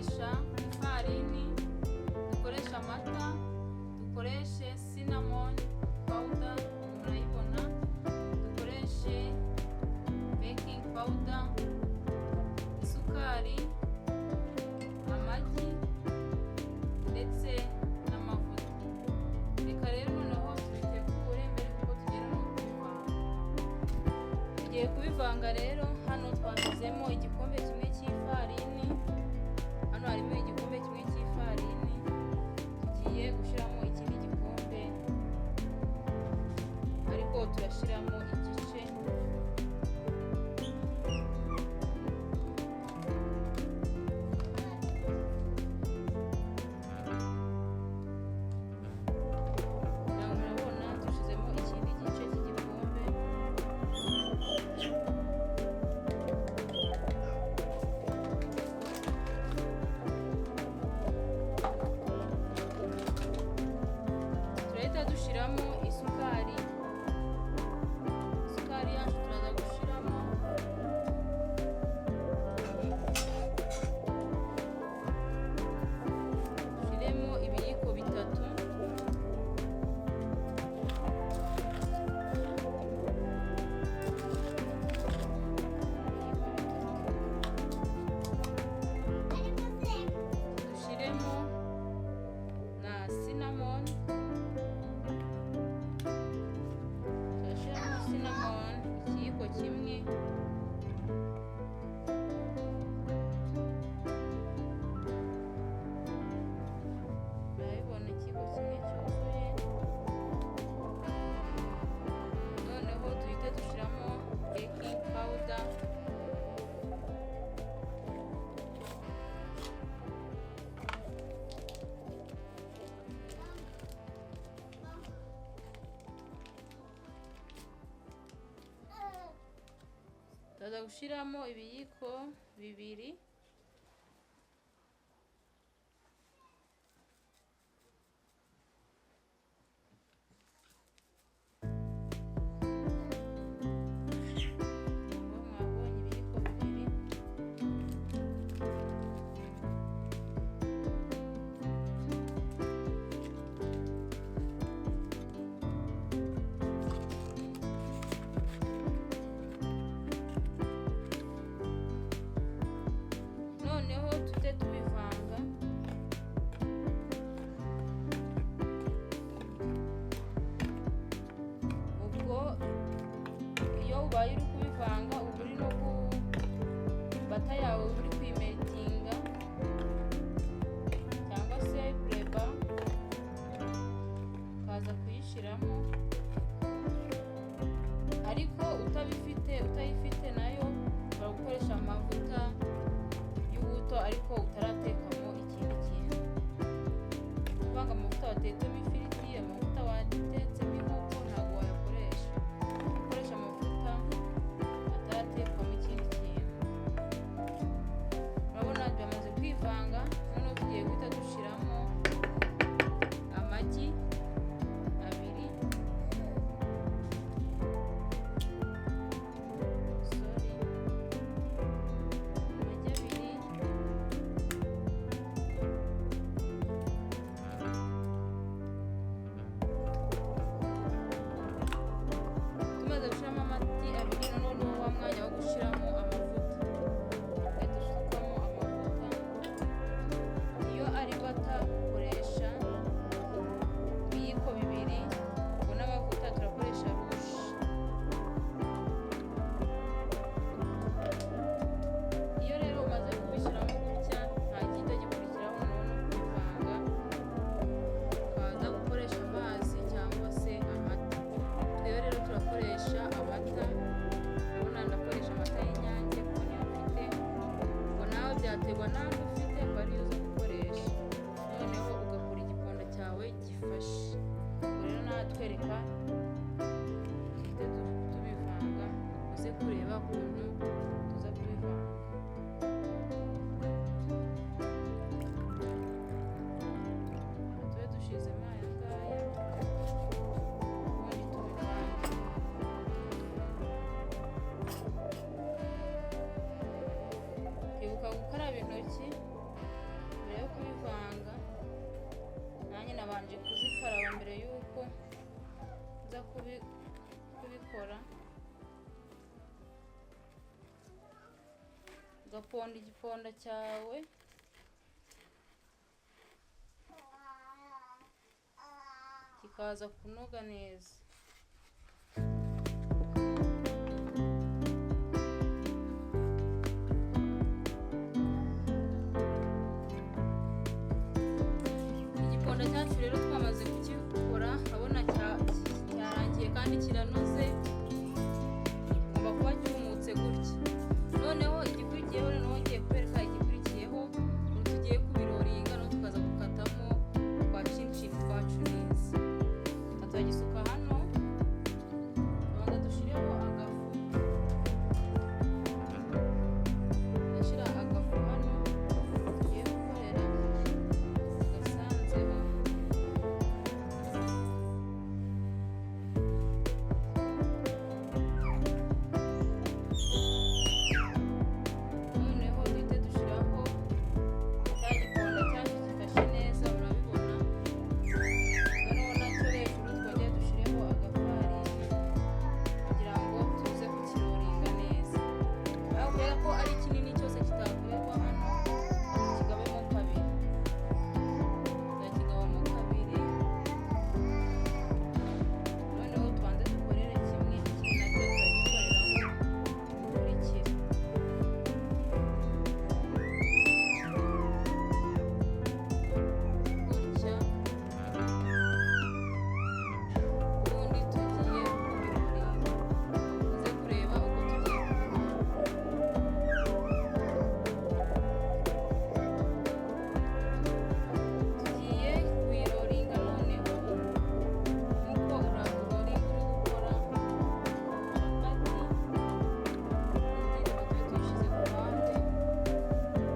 turakoresha ifarini, dukoresha amata, dukoreshe cinnamon powder murayibona, dukoreshe baking powder, isukari, amagi ndetse n'amavuta. Reka rero noneho tubitegure mbere kuko tugera no kubivanga. Tugiye kubivanga rero, hano twashyizemo igikombe kimwe cy'ifarini, hano harimo igikombe kimwe cy'ifarini, tugiye gushyiramo ikindi gikombe ariko turashyiramo igice. Murabona dushyizemo ikindi gice cy'igikombe. Turahita dushyiramo isukari. Isukari yacu turaza gushyiramo dushyiremo ibiyiko bitatu. Dushyiremo na cinnamon. Turashyiramo cinnamon ikiyiko kimwe. Urabibona ikiyiko kimwe cyuzuye. Noneho duhite dushyiramo baking powder. Turaza gushyiramo ibiyiko bibiri. Mwabonye ibiyiko bibiri. Noneho tujye tubivanga. Ubwo iyo ubaye uri kubivanga uba uri no bata yawe uri kuyimeritinga cyangwa se bureba, ukaza kuyishyiramo. Ariko utayifite nayo ushobora gukoresha amavuta y'ubuto ariko utaratekamo ikindi kintu. Kuvanga amavuta watetsemo ifiriti, amavuta watetsemo inkoko ntabwo wayakoresha. Ukoresha amavuta ataratekwamo ikindi kintu. Urabona byamaze kwivanga, noneho tugiye guhita dushyiramo amagi abiri. Tumaze gushyiramo amagi abiri, noneho wa mwanya wo gushyiramo amavuta. Ugahita usukamo amavuta. Iyo ari bata ukoresha ibiyiko bibiri, ubwo n'amavuta turakoresha rouge. Iyo rero umaze kubishyiramo gutya, nta gihita gikurikiraho noneho no kubivanga, ukaza gukoresha amazi cyangwa se amata. Twebwe rero turakoresha amata. Urabona ndakoresha amata y'Inyange kuko niyo mfite. Ubwo nawe byaterwa n'ayo ufite ngo ariyo uza gukoresha. Noneho ugakora igiponda cyawe gifashe. Ubwo rero natwereka duhite tubivanga, uze kureba ukuntu tuza kubivanga. Tube dushyizemo aya ngaya, ubundi tubivange. Ibuka gukaraba intoki kubikora, ugaponda igiponda cyawe kikaza kunoga neza. Igiponda cyacu rero twamaze kugikora, urabona cyarangiye kandi kiranoze, kigomba kuba cyumutse gutya. Noneho igikurikiyeho, noneho ngiye kwereka igikurikiyeho, tugiye kubiroringa, no tukaza gukatamo twa cincin twacu neza. Tuzagisuka hano, tubanza dushireho agafu. Ndashyira agafu hano tugiye gukorera, gasanzeho. Noneho duhite dushyiraho cya giponda cyacu gifashe neza, urabibona. Noneho nacyo hejuru twongere dushireho agafarini kugira ngo tuze kukiroringa neza. Aho kubera ko ari kinini cyose kitakorerwa hano, kigabemo kabiri. Tuzakigabamo kabiri. Noneho tubanze dukorere kimwe, ikindi nacyo turagikoreraho gikurikira. Gutya, ubundi tugiye kubiroringa. Uze kureba uko tugiye kubiroringa noneho nk'uko uroringa uri gukora capati. Ingendo tube tuyishyize ku ruhande,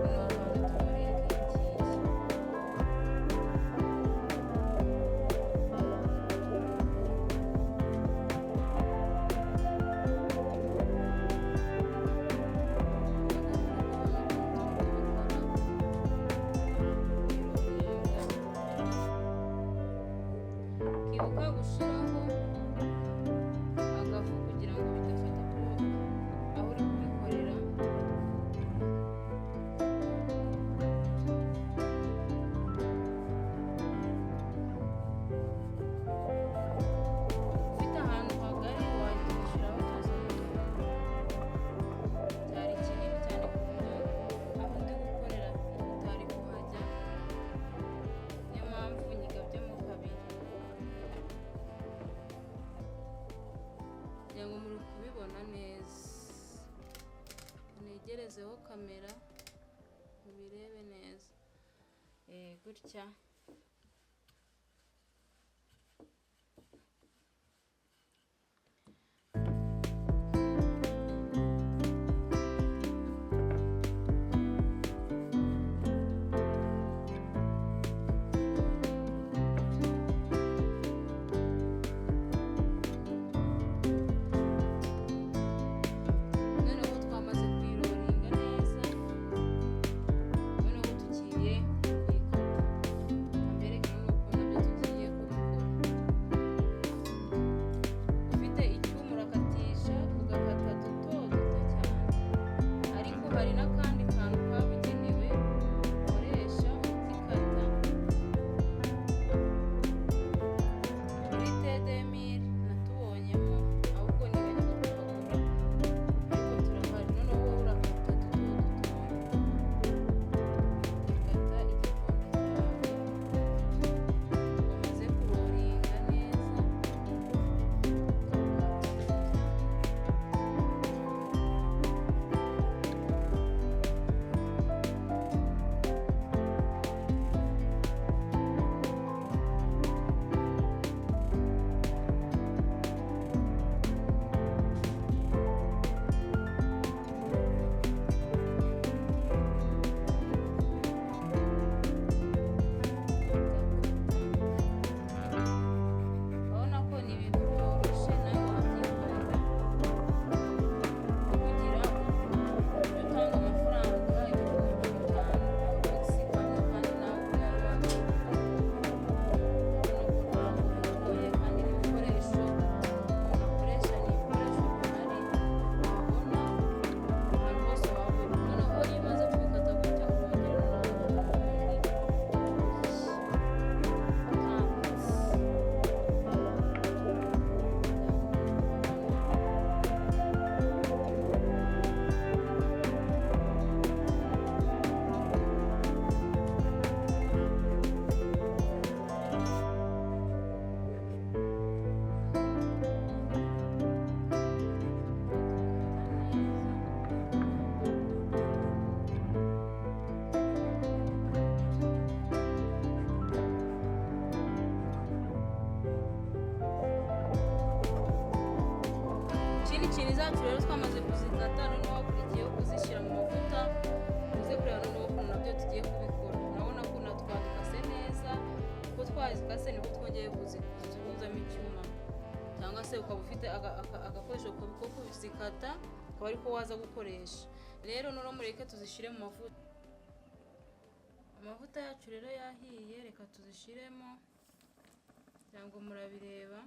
noneho tubanze turoringe igiye. Ibuka gushyiraho agafu kugira ngo bidafata aho uri kubikorera. Ufite ahantu hagari wahita ugishyiraho cyose. Cyari kinini cyane ku buryo aho ndi gukorera utari kuhajya, niyo mpamvu nyigabyemo kabiri, kugira ngo muri kubibona neza. Negerezeho kamera mubirebe neza. Gutya. Noneho twamaze kuyiroringa neza, noneho tugiye kuyikata. chini zacu rero twamaze kuzikata, noneho wakurikiyeho kuzishyira mu mavuta. Uze kureba noneho ukuntu nabyo tugiye kubikora. Urabona ko twazikase neza, kuko twazikase nibwo twongeye kuzihuzamo icyuma, cyangwa se ukaba ufite agakoresho ko kuzikata akaba ariko waza gukoresha. Rero noneho mureke tuzishyire mu mavuta. Amavuta yacu rero yahiye, reka tuzishyiremo kugira ngo murabireba.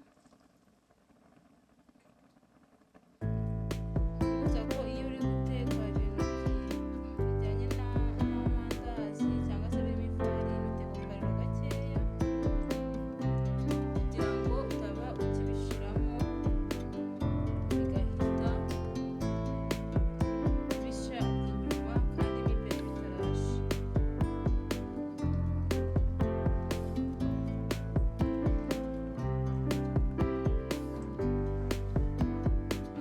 Ko iyo uri guteka ibintu bijyanye n'amandazi cyangwa se birimo ifarini, uteka ku kariro gakeya kugira ngo utaba ukibishyiramo bigahita bishya inyuma kandi n'imbere bitarashya.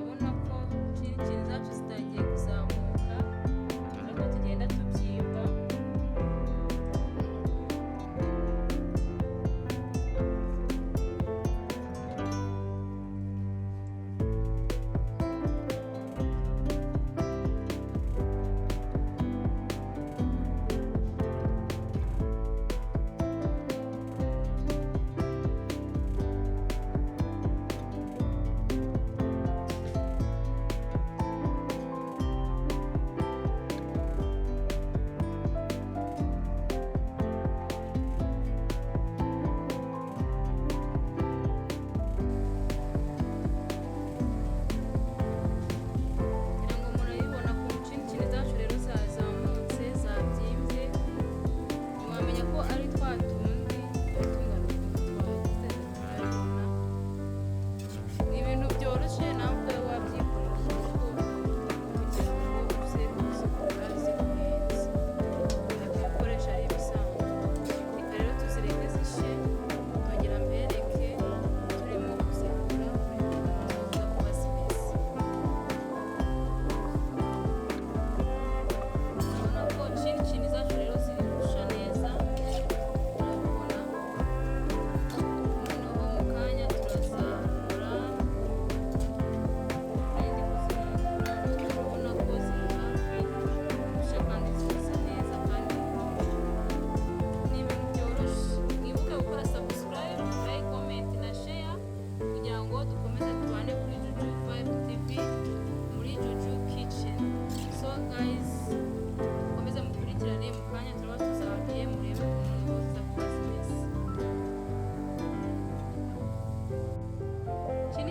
Urabona ko chini zacu zitangiye kuzamuka, nabwo tugenda tubyimba.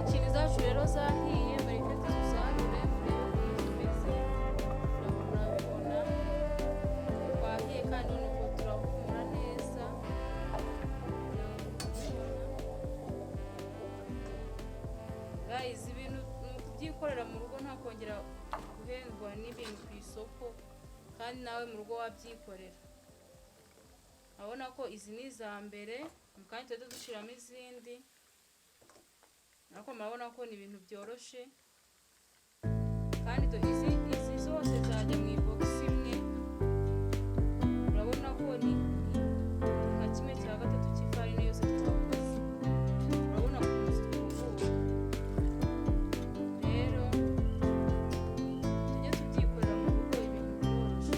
Chini zacu rero zahiye, mureke tuzarure murebe ukuntu tumeze. Murabibona twahiye kandi nuko turahumura neza. Guys, ibintu ni ukubyikorera mu rugo, nta kongera guhendwa n'ibintu ku isoko, kandi nawe mu rugo wabyikorera. Urabona ko izi ni iza mbere, mu kanya tujya dushyiramo izindi. Ariko murabona ko ni ibintu byoroshye, kandi izi zose zajya mu ibox imwe. Urabona ko ni nka 1/3 cy'ifarini yose twakoze. Urabona ukuntu zitubuka. Rero tujye tubyikorera mu rugo, ibintu byoroshye.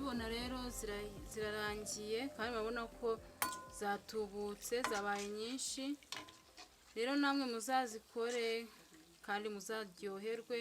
murabibona rero zirarangiye kandi murabona ko zatubutse zabaye nyinshi. Rero namwe muzazikore kandi muzaryoherwe.